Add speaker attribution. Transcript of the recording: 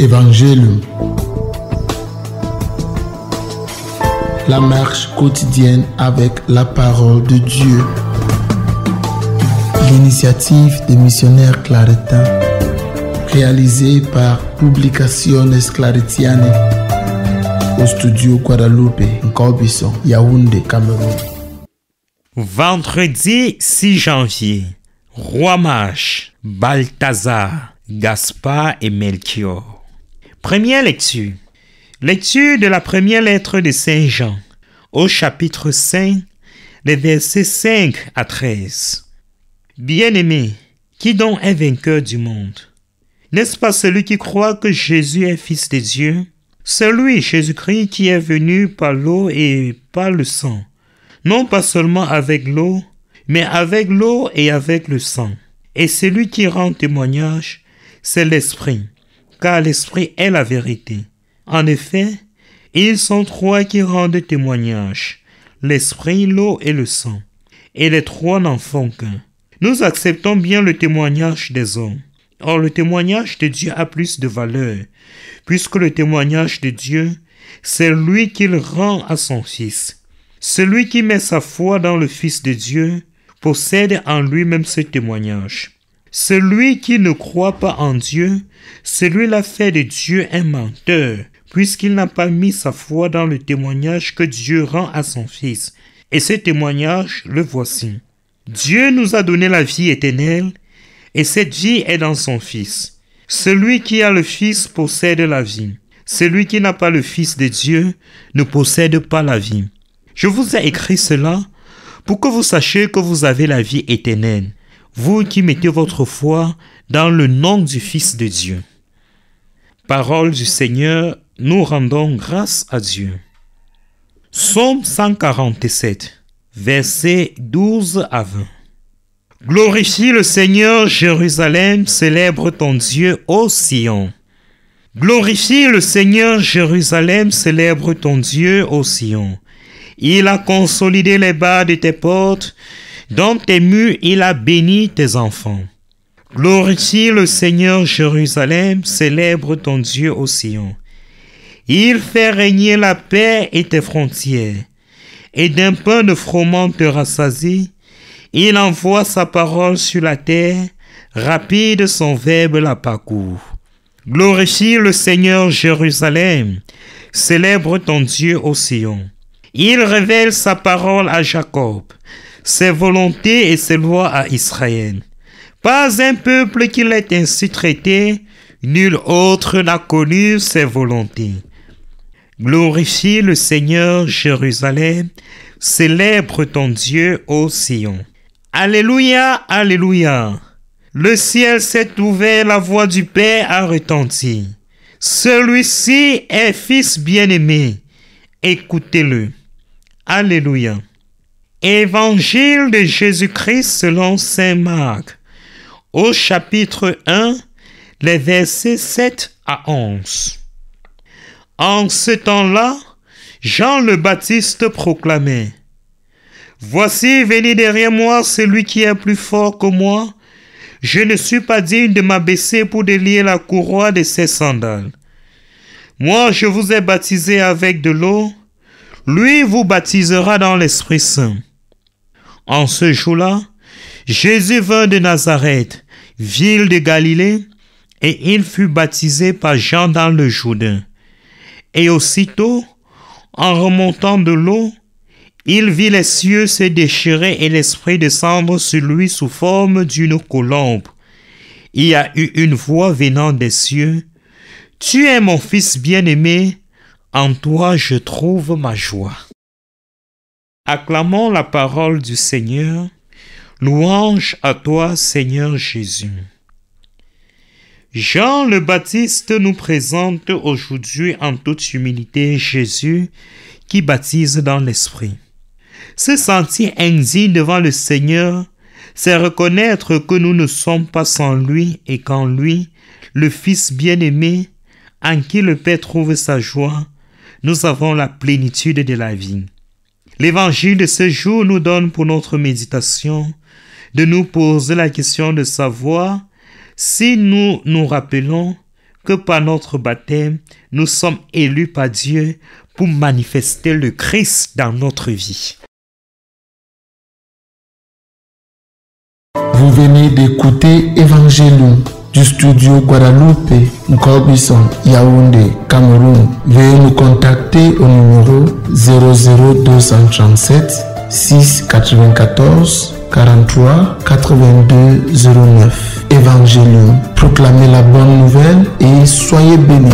Speaker 1: Évangile. La marche quotidienne avec la parole de Dieu. L'initiative des missionnaires claretains, réalisée par Publicaciones Claretiane, au studio Guadalupe, Nkobison, Yaoundé, Cameroun.
Speaker 2: Vendredi 6 janvier, Roi Mage, Balthazar, Gaspard et Melchior. Première lecture. Lecture de la première lettre de Saint Jean, au chapitre 5, les versets 5 à 13. Bien-aimé, qui donc est vainqueur du monde? N'est-ce pas celui qui croit que Jésus est fils de Dieu? Celui, Jésus-Christ, qui est venu par l'eau et par le sang. Non pas seulement avec l'eau, mais avec l'eau et avec le sang. Et celui qui rend témoignage, c'est l'Esprit, car l'Esprit est la vérité. En effet, ils sont trois qui rendent témoignage, l'Esprit, l'eau et le sang. Et les trois n'en font qu'un. Nous acceptons bien le témoignage des hommes. Or, le témoignage de Dieu a plus de valeur, puisque le témoignage de Dieu, c'est lui qu'il rend à son Fils. Celui qui met sa foi dans le Fils de Dieu possède en lui-même ce témoignage. Celui qui ne croit pas en Dieu, celui-là fait de Dieu un menteur, puisqu'il n'a pas mis sa foi dans le témoignage que Dieu rend à son Fils. Et ce témoignage, le voici. Dieu nous a donné la vie éternelle, et cette vie est dans son Fils. Celui qui a le Fils possède la vie. Celui qui n'a pas le Fils de Dieu ne possède pas la vie. Je vous ai écrit cela pour que vous sachiez que vous avez la vie éternelle, vous qui mettez votre foi dans le nom du Fils de Dieu. Parole du Seigneur, nous rendons grâce à Dieu. Psaume 147, versets 12 à 20. Glorifie le Seigneur, Jérusalem, célèbre ton Dieu, ô Sion. Glorifie le Seigneur, Jérusalem, célèbre ton Dieu, ô Sion. Il a consolidé les bas de tes portes, dans tes murs il a béni tes enfants. Glorifie le Seigneur, Jérusalem, célèbre ton Dieu, ô Sion. Il fait régner la paix et tes frontières, et d'un pain de froment te rassasie. Il envoie sa parole sur la terre, rapide son verbe la parcourt. Glorifie le Seigneur, Jérusalem, célèbre ton Dieu, ô Sion. Il révèle sa parole à Jacob, ses volontés et ses lois à Israël. Pas un peuple qui l'ait ainsi traité, nul autre n'a connu ses volontés. Glorifie le Seigneur, Jérusalem, célèbre ton Dieu, ô Sion. Alléluia, alléluia. Le ciel s'est ouvert, la voix du Père a retenti. Celui-ci est fils bien-aimé. Écoutez-le. Alléluia. Évangile de Jésus-Christ selon saint Marc, au chapitre 1, les versets 7 à 11. En ce temps-là, Jean le Baptiste proclamait: Voici venir derrière moi celui qui est plus fort que moi. Je ne suis pas digne de m'abaisser pour délier la courroie de ses sandales. Moi, je vous ai baptisé avec de l'eau. Lui vous baptisera dans l'Esprit Saint. En ce jour-là, Jésus vint de Nazareth, ville de Galilée, et il fut baptisé par Jean dans le Jourdain. Et aussitôt, en remontant de l'eau, il vit les cieux se déchirer et l'Esprit descendre sur lui sous forme d'une colombe. Il y a eu une voix venant des cieux: Tu es mon Fils bien-aimé, en toi je trouve ma joie. Acclamons la parole du Seigneur. Louange à toi, Seigneur Jésus. Jean le Baptiste nous présente aujourd'hui en toute humilité Jésus qui baptise dans l'Esprit. Se sentir indigne devant le Seigneur, c'est reconnaître que nous ne sommes pas sans lui et qu'en lui, le Fils bien-aimé, en qui le Père trouve sa joie, nous avons la plénitude de la vie. L'évangile de ce jour nous donne pour notre méditation de nous poser la question de savoir si nous nous rappelons que par notre baptême, nous sommes élus par Dieu pour manifester le Christ dans notre vie.
Speaker 1: Vous venez d'écouter Évangélium du studio Guadalupe, Nkobison, Yaoundé, Cameroun. Veuillez nous contacter au numéro 00237 694 43 82 09. Évangélium, proclamez la bonne nouvelle et soyez bénis.